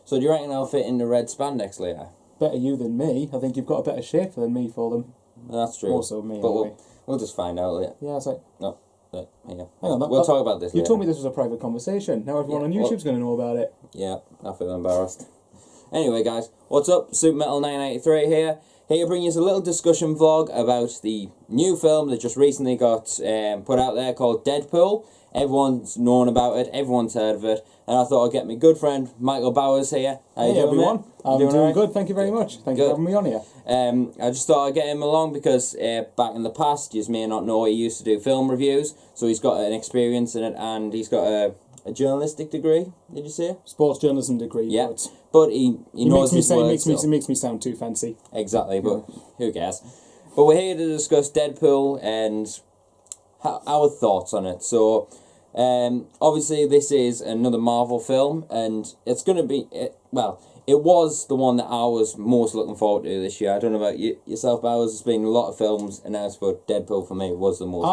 So do you reckon I'll fit in the red spandex later? Better you than me. I think you've got a better shape than me for them. That's true. Also me, but anyway. we'll just find out later. Yeah, it's like... No, hang on, we'll talk about this later. You told me this was a private conversation. Now everyone on YouTube's going to know about it. Yeah, I feel embarrassed. Anyway, guys, what's up? ThatzNOTmetal983 here. Here to bring you a little discussion vlog about the new film that just recently got put out there called Deadpool. Everyone's known about it, everyone's heard of it, and I thought I'd get my good friend Michael Bowers here. How you doing, everyone? I'm doing right? good, thank you very much. Thank you for having me on here. I just thought I'd get him along because back in the past, you may not know, he used to do film reviews, so he's got an experience in it, and he's got a journalistic degree, did you say? Sports journalism degree. Yeah, but he knows his words. Makes me sound too fancy. Exactly, but who cares? But we're here to discuss Deadpool and our thoughts on it. So, obviously this is another Marvel film, and it's going to be, it was the one that I was most looking forward to this year. I don't know about yourself, Bowers. There's been a lot of films announced, but Deadpool for me was the most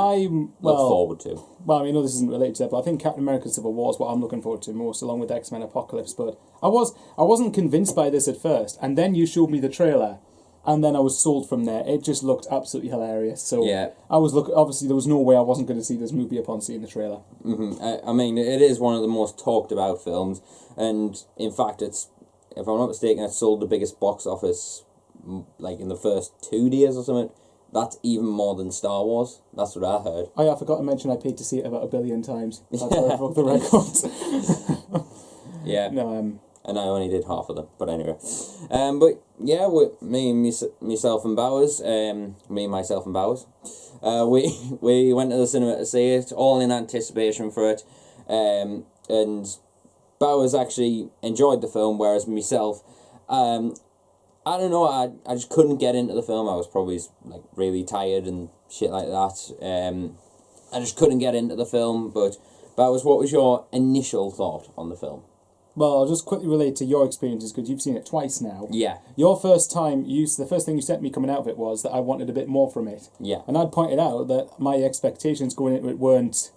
look forward to. Well, I mean, no, this isn't related to that, but I think Captain America Civil War is what I'm looking forward to most, along with X-Men Apocalypse. But I wasn't convinced by this at first, and then you showed me the trailer, and then I was sold from there. It just looked absolutely hilarious. So yeah. Obviously, there was no way I wasn't going to see this movie upon seeing the trailer. I mean, it is one of the most talked about films, and in fact, it's, if I'm not mistaken, it sold the biggest box office, like in the first 2 days or something. That's even more than Star Wars. That's what I heard. Oh yeah, I forgot to mention I paid to see it about 1 billion times. That's how I broke the record. Yeah. No, and I only did half of them, but anyway. But yeah, myself and Bowers, we went to the cinema to see it, all in anticipation for it, and Bowers actually enjoyed the film, whereas myself, I don't know, I just couldn't get into the film. I was probably like really tired and shit like that. I just couldn't get into the film, but Bowers, what was your initial thought on the film? Well, I'll just quickly relate to your experiences, because you've seen it twice now. Yeah. Your first time, the first thing you sent me coming out of it was that I wanted a bit more from it. Yeah. And I'd pointed out that my expectations going into it weren't...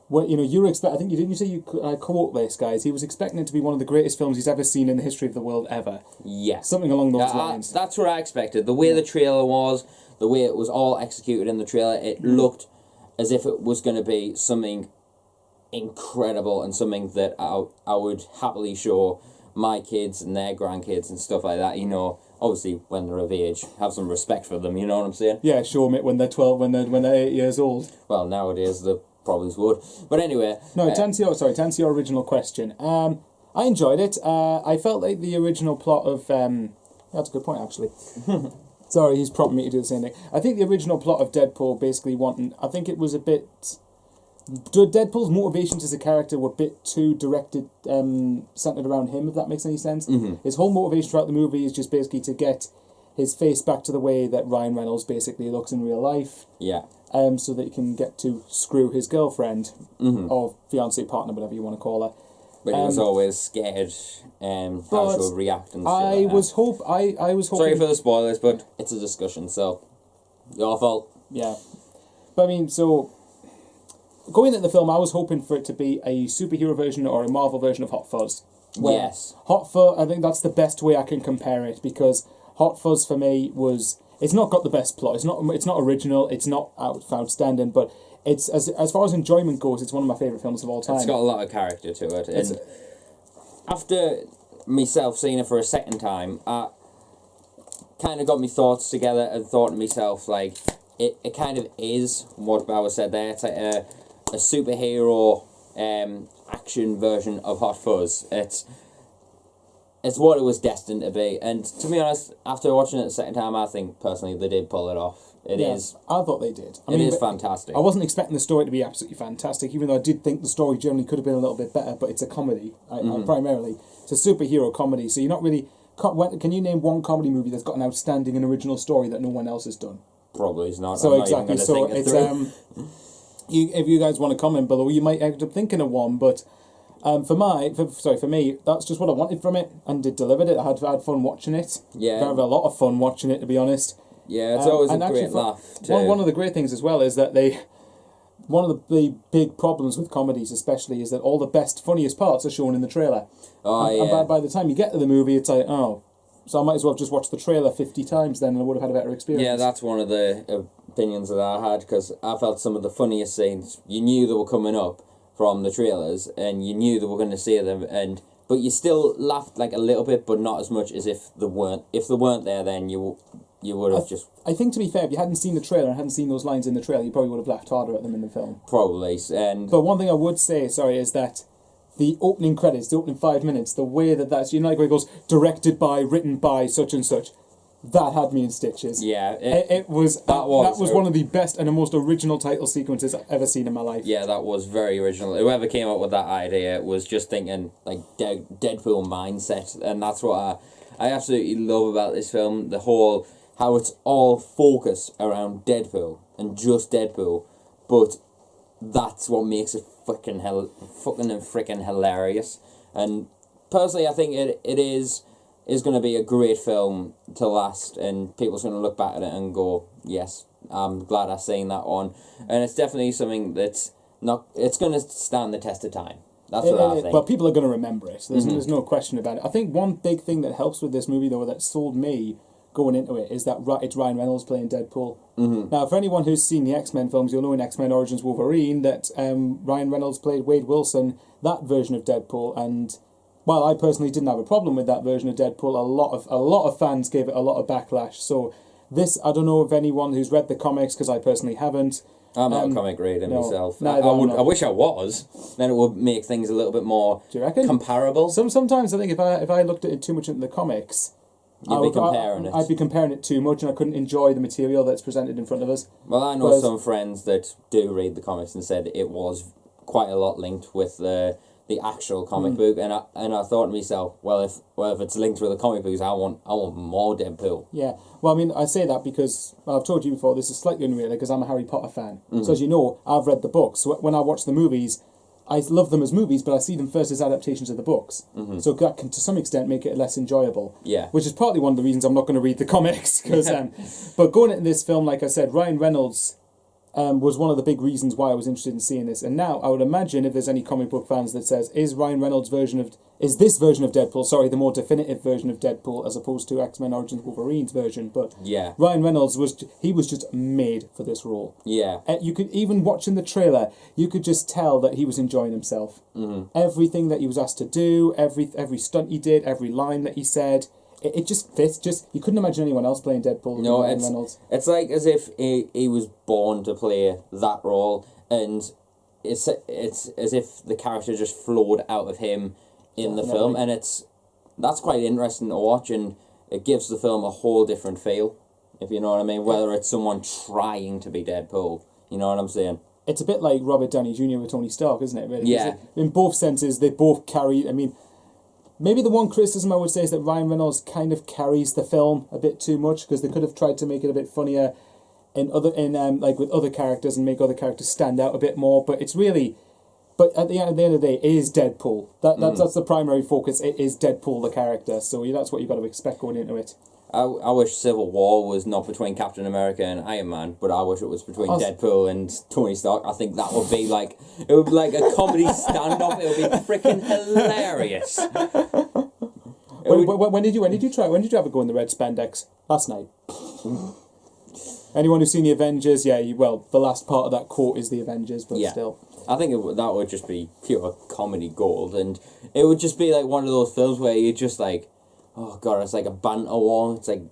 Well, you know, I think didn't you say I quote this, guys? He was expecting it to be one of the greatest films he's ever seen in the history of the world ever. Yeah. Something along those lines. That's what I expected. The way the trailer was, the way it was all executed in the trailer, it looked as if it was going to be something incredible and something that I would happily show my kids and their grandkids and stuff like that, you know. Obviously, when they're of age, have some respect for them, you know what I'm saying? Yeah, show them it when they're 12, when they're 8 years old. Well, nowadays, the probably would. But anyway... No, to answer your original question. I enjoyed it. I felt like the original plot of... that's a good point, actually. Sorry, he's prompting me to do the same thing. I think the original plot of Deadpool basically I think it was a bit... Deadpool's motivations as a character were a bit too directed, centered around him, if that makes any sense. His whole motivation throughout the movie is just basically to get his face back to the way that Ryan Reynolds basically looks in real life. Yeah. So that he can get to screw his girlfriend, or fiancé partner, whatever you want to call her. But he was always scared how she would react and shit I was hoping... Sorry for the spoilers, but it's a discussion, so your fault. Yeah. But I mean, so... Going into the film, I was hoping for it to be a superhero version or a Marvel version of Hot Fuzz. Yes. Hot Fuzz, I think that's the best way I can compare it, because Hot Fuzz for me was... It's not got the best plot. It's not original. It's not outstanding. But it's as far as enjoyment goes, it's one of my favourite films of all time. It's got a lot of character to it. And after myself seeing it for a second time, I kind of got my thoughts together and thought to myself, like, it kind of is what Bauer said there. It's like a superhero action version of Hot Fuzz. It's what it was destined to be, and to be honest, after watching it the second time, I think personally they did pull it off. It is. I thought they did. It is fantastic. I wasn't expecting the story to be absolutely fantastic, even though I did think the story generally could have been a little bit better. But it's a comedy, primarily. It's a superhero comedy, so you're not really. Can you name one comedy movie that's got an outstanding and original story that no one else has done? Probably is not. So I'm exactly. Not So even it's it if you guys want to comment below, you might end up thinking of one, but. For me, that's just what I wanted from it, and it delivered it. I had fun watching it. Yeah. I had a lot of fun watching it, to be honest. Yeah, it's always a great laugh too. One of the great things as well is that one of the big problems with comedies, especially, is that all the best, funniest parts are shown in the trailer. Oh, and by the time you get to the movie, it's like, oh, so I might as well have just watched the trailer 50 times then, and I would have had a better experience. Yeah, that's one of the opinions that I had, because I felt some of the funniest scenes, you knew they were coming up from the trailers, and you knew they were going to see them, but you still laughed like a little bit, but not as much as if they weren't. If they weren't there, then you would have just... I think, to be fair, if you hadn't seen the trailer and hadn't seen those lines in the trailer, you probably would have laughed harder at them in the film. Probably. But one thing I would say, is that the opening credits, the opening 5 minutes, the way that's, you know, like where it goes, directed by, written by, such and such, that had me in stitches. Yeah. That was one of the best and the most original title sequences I've ever seen in my life. Yeah, that was very original. Whoever came up with that idea was just thinking, like, Deadpool mindset, and that's what I absolutely love about this film, the whole... how it's all focused around Deadpool and just Deadpool, but that's what makes it fucking hilarious. And personally, I think it is going to be a great film to last, and people's going to look back at it and go, yes, I'm glad I've seen that one. And it's definitely something that's not... it's going to stand the test of time. That's what I think. But people are going to remember it. There's no question about it. I think one big thing that helps with this movie, though, that sold me going into it, is that it's Ryan Reynolds playing Deadpool. Now, for anyone who's seen the X-Men films, you'll know in X-Men Origins Wolverine that Ryan Reynolds played Wade Wilson, that version of Deadpool, and while I personally didn't have a problem with that version of Deadpool, a lot of fans gave it a lot of backlash. So this, I don't know if anyone who's read the comics, because I personally haven't. I'm not a comic reader myself. I wish I was. Then it would make things a little bit more Do you reckon? comparable. Sometimes I think if I looked at it too much into the comics, I'd be comparing it too much, and I couldn't enjoy the material that's presented in front of us. Well, I know some friends that do read the comics and said it was quite a lot linked with the actual comic book, and I thought to myself, well, if it's linked with the comic books, I want more Deadpool. Yeah, well, I mean, I say that because I've told you before, this is slightly unrelated because I'm a Harry Potter fan. So as you know, I've read the books. So when I watch the movies, I love them as movies, but I see them first as adaptations of the books. So that can, to some extent, make it less enjoyable. Yeah. Which is partly one of the reasons I'm not going to read the comics. But going into this film, like I said, Ryan Reynolds was one of the big reasons why I was interested in seeing this. And now, I would imagine, if there's any comic book fans that says, is this version of Deadpool, the more definitive version of Deadpool, as opposed to X-Men Origins Wolverine's version, but yeah, Ryan Reynolds was just made for this role. Yeah. You could, even watching the trailer, you could just tell that he was enjoying himself. Everything that he was asked to do, every stunt he did, every line that he said, it just fits. You couldn't imagine anyone else playing Deadpool. No, Ryan Reynolds. It's like as if he was born to play that role, and it's as if the character just flowed out of him in the film, and that's quite interesting to watch, and it gives the film a whole different feel, if you know what I mean. Whether it's someone trying to be Deadpool, you know what I'm saying. It's a bit like Robert Downey Jr. with Tony Stark, isn't it? Really? Yeah. In both senses, they both carry. I mean, maybe the one criticism I would say is that Ryan Reynolds kind of carries the film a bit too much, because they could have tried to make it a bit funnier like with other characters, and make other characters stand out a bit more. But it's really, at the end of the day, it is Deadpool. That's the primary focus. It is Deadpool the character. So that's what you've got to expect going into it. I wish Civil War was not between Captain America and Iron Man, but I wish it was between Deadpool and Tony Stark. I think that would be like a comedy standoff. It would be freaking hilarious. When did you have a go in the red spandex? Last night. Anyone who's seen the Avengers, the last part of that quote is the Avengers, but still. I think that would just be pure comedy gold, and it would just be like one of those films where you're just like, oh god, it's like a banter war. It's like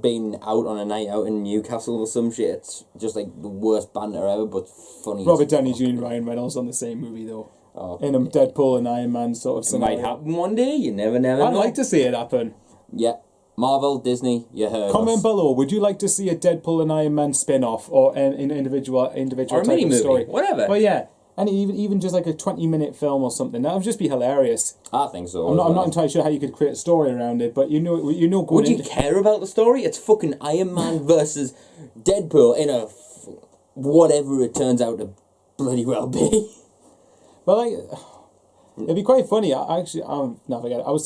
being out on a night out in Newcastle or some shit. It's just like the worst banter ever, but funny. Robert Downey Jr. and Ryan Reynolds on the same movie, though. Oh, in a Deadpool and Iron Man sort of scenario. It might happen one day. You never know. I'd like to see it happen. Yeah. Marvel, Disney, you heard Comment us. below, would you like to see a Deadpool and Iron Man spin-off, or an individual or a type mini of movie, story? whatever. But yeah, and even just like a 20-minute film or something, that would just be hilarious. I think so. I'm not entirely sure how you could create a story around it, but you know. Would you care about the story? It's fucking Iron Man versus Deadpool in a whatever it turns out to bloody well be. But it'd be quite funny. Forget it.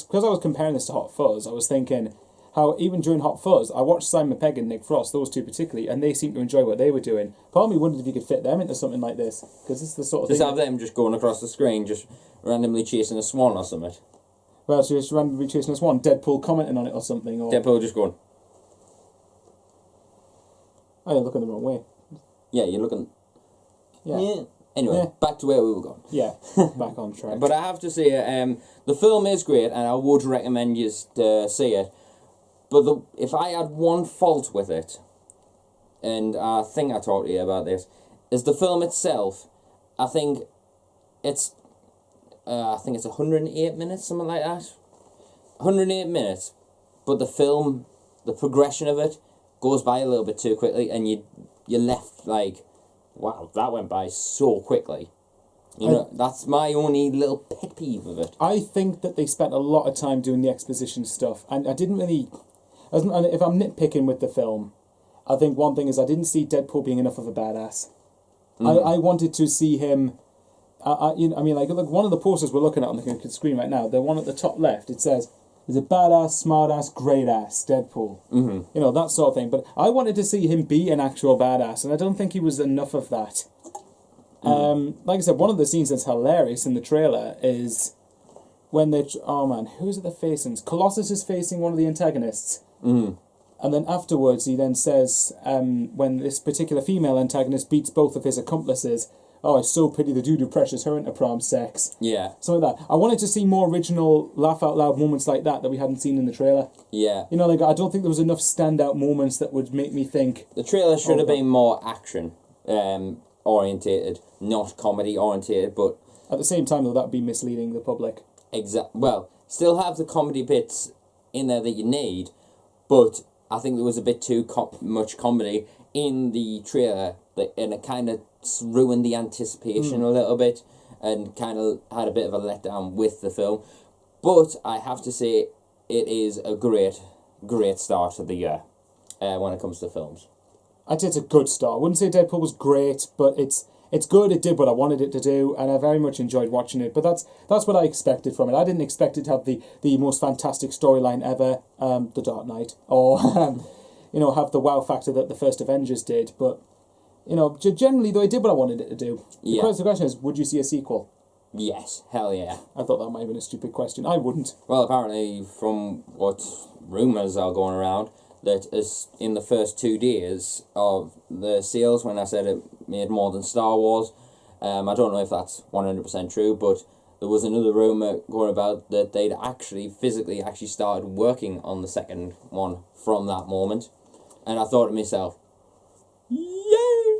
Because I was comparing this to Hot Fuzz, I was thinking, how even during Hot Fuzz, I watched Simon Pegg and Nick Frost, those two particularly, and they seemed to enjoy what they were doing. Part of me wondered if you could fit them into something like this, because it's the sort of just thing... have them just going across the screen, just randomly chasing a swan or something. Well, so just randomly chasing a swan, Deadpool commenting on it or something, or... Deadpool just going... Oh, you're looking the wrong way. Yeah, you're looking... Yeah. Anyway, back to where we were going. Yeah, back on track. But I have to say, the film is great, and I would recommend you to see it. But if I had one fault with it, and I think I talked to you about this, is the film itself. I think it's 108 minutes, something like that. 108 minutes, but the film, the progression of it, goes by a little bit too quickly, and you're left like, wow, that went by so quickly. You know, that's my only little pet peeve of it. I think that they spent a lot of time doing the exposition stuff, and I didn't really... And if I'm nitpicking with the film, I think one thing is I didn't see Deadpool being enough of a badass. I wanted to see him... like one of the posters we're looking at on the screen right now, the one at the top left, it says, "He's a badass, smart-ass, great-ass Deadpool." Mm-hmm. You know, that sort of thing. But I wanted to see him be an actual badass, and I don't think he was enough of that. Like I said, one of the scenes that's hilarious in the trailer is when they... Oh, man, who's it they're facing? Colossus is facing one of the antagonists. Mm-hmm. And then afterwards, he then says, when this particular female antagonist beats both of his accomplices, "Oh, I so pity the dude who pressures her into prom sex." Yeah. Something like that. I wanted to see more original, laugh-out-loud moments like that we hadn't seen in the trailer. Yeah. You know, like, I don't think there was enough standout moments that would make me think... The trailer should have been more action orientated, not comedy orientated, but... At the same time, though, that would be misleading the public. Well, still have the comedy bits in there that you need, but I think there was a bit too much comedy in the trailer, and it kind of ruined the anticipation a little bit, and kind of had a bit of a letdown with the film. But I have to say, it is a great start of the year when it comes to films. I'd say it's a good start. I wouldn't say Deadpool was great, but it's good. It did what I wanted it to do, and I very much enjoyed watching it. But that's what I expected from it. I didn't expect it to have the most fantastic storyline ever, The Dark Knight, or have the wow factor that the first Avengers did. But generally, though, it did what I wanted it to do. The question is, would you see a sequel? Yes, hell yeah. I thought that might have been a stupid question. I wouldn't. Well, apparently, from what rumours are going around, that is in the first 2 days of the sales, when I said it made more than Star Wars, I don't know if that's 100% true, but there was another rumour going about that they'd physically started working on the second one from that moment. And I thought to myself, yay!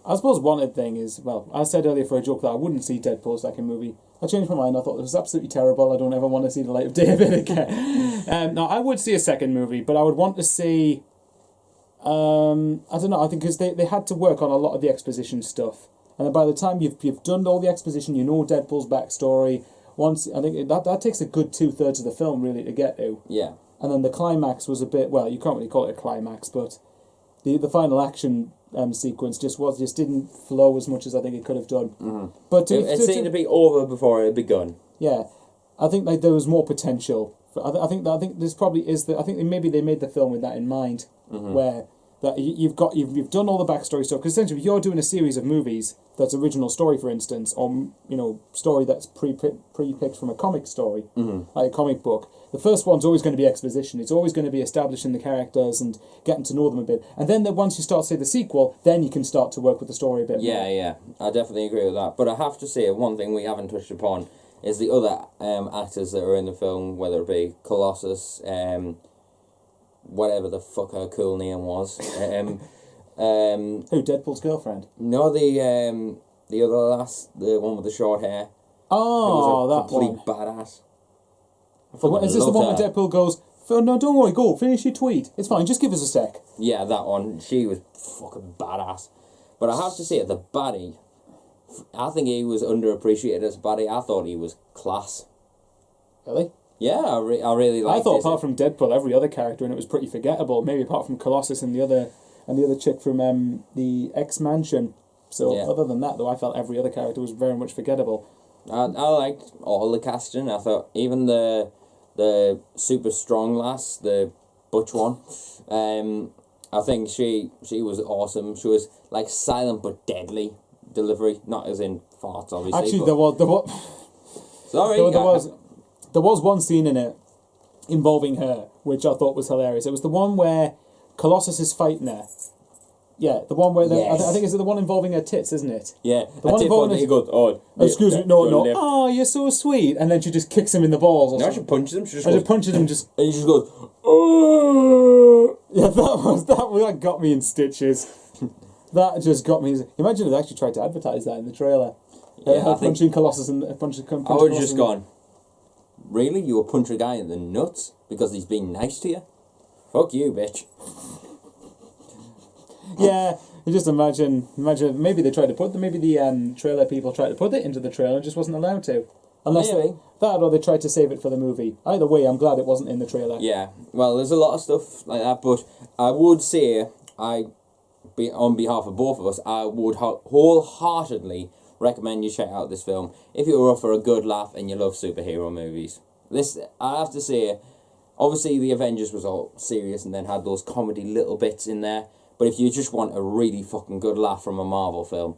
I suppose one thing is, well, I said earlier for a joke that I wouldn't see Deadpool's second movie. I changed my mind. I thought it was absolutely terrible. I don't ever want to see the light of day of it again. No, I would see a second movie, but I would want to see... I don't know, I think because they had to work on a lot of the exposition stuff. And then by the time you've done all the exposition, you know Deadpool's backstory. I think that takes a good 2/3 of the film, really, to get to. Yeah. And then the climax was a bit... Well, you can't really call it a climax, but the final action... sequence just didn't flow as much as I think it could have done. Mm-hmm. But it seemed to be over before it had begun. Yeah, I think like there was more potential. I think this probably is I think maybe they made the film with that in mind, where that you've done all the backstory stuff. Because essentially, if you're doing a series of movies that's original story, for instance, or story that's pre-picked from a comic story, like a comic book. The first one's always going to be exposition. It's always going to be establishing the characters and getting to know them a bit. And then once you start to say the sequel, then you can start to work with the story a bit more. Yeah, I definitely agree with that. But I have to say, one thing we haven't touched upon is the other actors that are in the film, whether it be Colossus, whatever the fuck her cool name was. Who, Deadpool's girlfriend? No, the other lass, the one with the short hair. Oh, that complete one. badass. Is this the one where Deadpool goes, "No, don't worry, go, finish your tweet. It's fine, just give us a sec." Yeah, that one. She was fucking badass. But I have to say, the baddie, I think he was underappreciated as a baddie. I thought he was class. Really? Yeah, I really liked I thought his... apart from Deadpool, every other character in it was pretty forgettable. Maybe apart from Colossus and the other chick from the X-Mansion. So other than that, though, I felt every other character was very much forgettable. I liked all the casting. I thought even the super strong lass, the butch one. I think she was awesome. She was like silent but deadly delivery, not as in farts, obviously. Actually, there was sorry, there was one scene in it involving her, which I thought was hilarious. It was the one where Colossus is fighting her. Yeah, the one where Yes. I think it's the one involving her tits, isn't it? Yeah, the one involving he goes, oh, excuse me, no. Oh, you're so sweet, and then she just kicks him in the balls. Or no, something. she punches him. She just And goes, she punches him just. and he just goes, oh. Yeah, that got me in stitches. That just got me. Imagine if they actually tried to advertise that in the trailer. Yeah, her punching Colossus and punching. I would have just gone, really? You would punch a guy in the nuts because he's being nice to you? Fuck you, bitch. Yeah, you just imagine maybe they tried to put maybe the trailer people tried to put it into the trailer and just wasn't allowed to. Unless Maybe. that or they tried to save it for the movie. Either way, I'm glad it wasn't in the trailer. Yeah, well, there's a lot of stuff like that, but I would say, on behalf of both of us, I would wholeheartedly recommend you check out this film if you're up for a good laugh and you love superhero movies. This, I have to say, obviously the Avengers was all serious and then had those comedy little bits in there, but if you just want a really fucking good laugh from a Marvel film,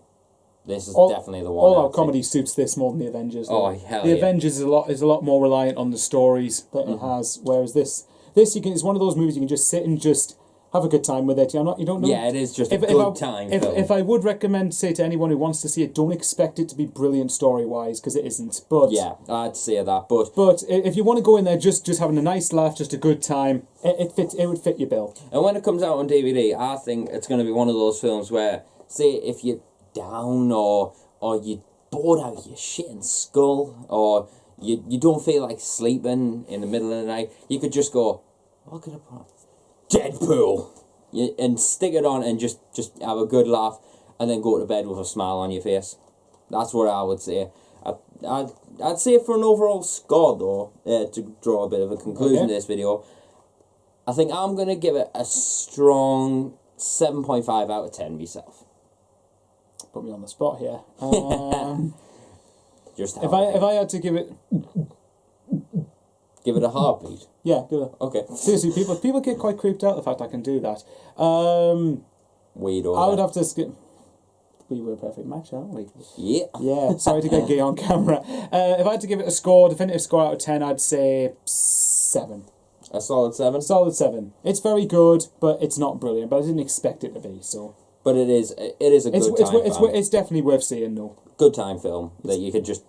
this is definitely the one. All our comedy suits this more than the Avengers. Oh, hell the yeah. Avengers is a lot more reliant on the stories that it has, whereas this it's one of those movies you can just sit and just have a good time with it. You don't know. Yeah, it is just a good time film. If I would recommend, say, to anyone who wants to see it, don't expect it to be brilliant story-wise, because it isn't. But yeah, I'd say that. But if you want to go in there just having a nice laugh, just a good time, it would fit your bill. And when it comes out on DVD, I think it's going to be one of those films where, say, if you're down or you're bored out of your shitting skull, or you don't feel like sleeping in the middle of the night, you could just go, what could I put on? Deadpool! And stick it on and just have a good laugh and then go to bed with a smile on your face. That's what I would say. I'd say for an overall score, though, to draw a bit of a conclusion to this video, I think I'm going to give it a strong 7.5 out of 10 myself. Put me on the spot here. Just if I had to give it... Give it a heartbeat. Yeah, give it. Okay. Seriously, people get quite creeped out the fact I can do that. Weed or I would have to skip. We were a perfect match, aren't we? Yeah. Yeah. Sorry to get gay on camera. If I had to give it a score, definitive score out of 10, I'd say 7. A solid 7. Solid 7. It's very good, but it's not brilliant. But I didn't expect it to be. So. But it is a good time film. It's definitely worth seeing, though. Good time film that you could just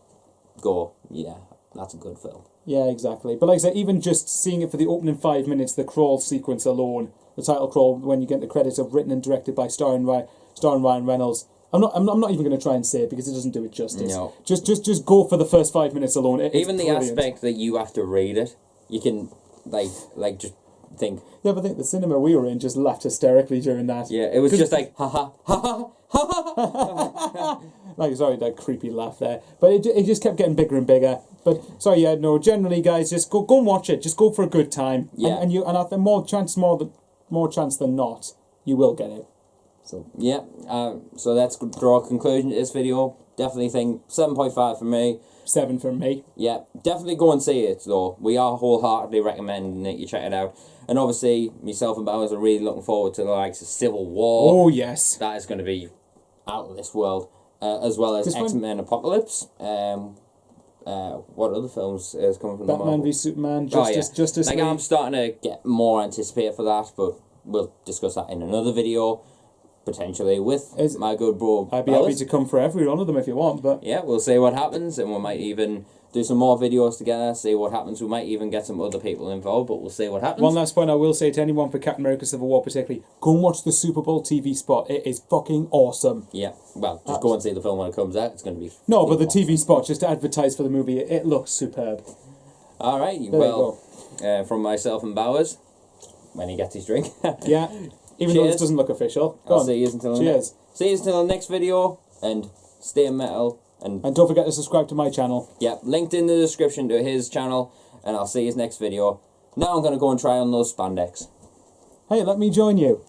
go, yeah, that's a good film. Yeah, exactly. But like I said, even just seeing it for the opening 5 minutes, the crawl sequence alone, the title crawl, when you get the credits of written and directed by starring Ryan Reynolds. I'm not even going to try and say it because it doesn't do it justice. No. Just go for the first 5 minutes alone. Even the brilliant. aspect that you have to read it, you can like just think. Yeah, but I think the cinema we were in just laughed hysterically during that. Yeah, it was just like ha ha ha ha ha. Like, sorry, that creepy laugh there. But it just kept getting bigger and bigger. But sorry, yeah, no. Generally, guys, just go and watch it. Just go for a good time. Yeah. And I think more chance than not, you will get it. So yeah. So let's draw a conclusion to this video. Definitely think 7.5 for me. 7 from me. Yeah, definitely go and see it though. We are wholeheartedly recommending that you check it out. And obviously, myself and Bowers are really looking forward to the likes of Civil War. Oh yes. That is going to be out of this world. As well as X-Men Apocalypse. What other films is coming from Batman the Marvel? v Superman, Justice Like, League. I'm starting to get more anticipated for that, but we'll discuss that in another video, potentially with my good bro. I'd be happy to come for every one of them if you want, but yeah, we'll see what happens, and we might even do some more videos together, see what happens. We might even get some other people involved, but we'll see what happens. one last point I will say to anyone for Captain America Civil War particularly, go and watch the Super Bowl TV spot. It is fucking awesome. Yeah, well, just go and see the film when it comes out. It's going to be No, but the awesome. TV spot, just to advertise for the movie, it looks superb. Alright, well, from myself and Bowers, when he gets his drink. Yeah, even though this doesn't look official. Go on. See you until Cheers. See you until the next video, and stay metal. And don't forget to subscribe to my channel. yeah, linked in the description to his channel, and I'll see you next video. Now I'm going to go and try on those spandex. Hey, let me join you.